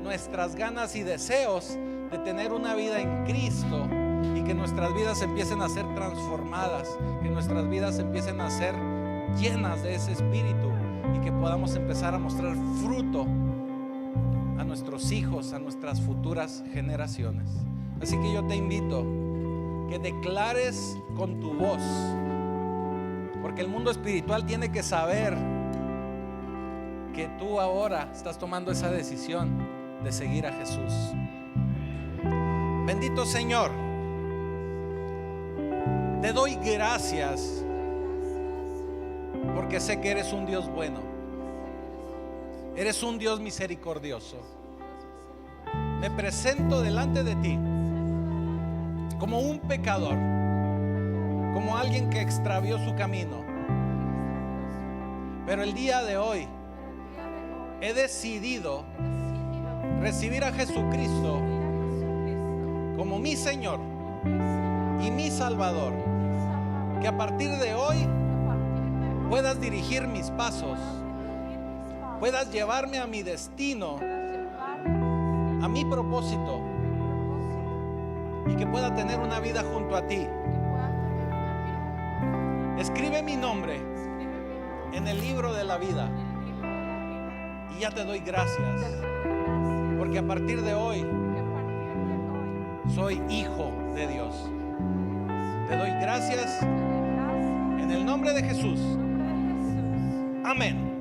A: nuestras ganas y deseos de tener una vida en Cristo, y que nuestras vidas empiecen a ser transformadas, que nuestras vidas empiecen a ser llenas de ese espíritu, y que podamos empezar a mostrar fruto a nuestros hijos, a nuestras futuras generaciones. Así que yo te invito que declares con tu voz, porque el mundo espiritual tiene que saber que tú ahora estás tomando esa decisión de seguir a Jesús. Bendito Señor, te doy gracias porque sé que eres un Dios bueno, eres un Dios misericordioso. Me presento delante de ti como un pecador, como alguien que extravió su camino, pero el día de hoy he decidido recibir a Jesucristo como mi Señor y mi Salvador. Que a partir de hoy puedas dirigir mis pasos, puedas llevarme a mi destino, a mi propósito, y que pueda tener una vida junto a ti. Escribe mi nombre en el libro de la vida, y ya te doy gracias, porque a partir de hoy soy hijo de Dios. Te doy gracias en el nombre de Jesús. Amén.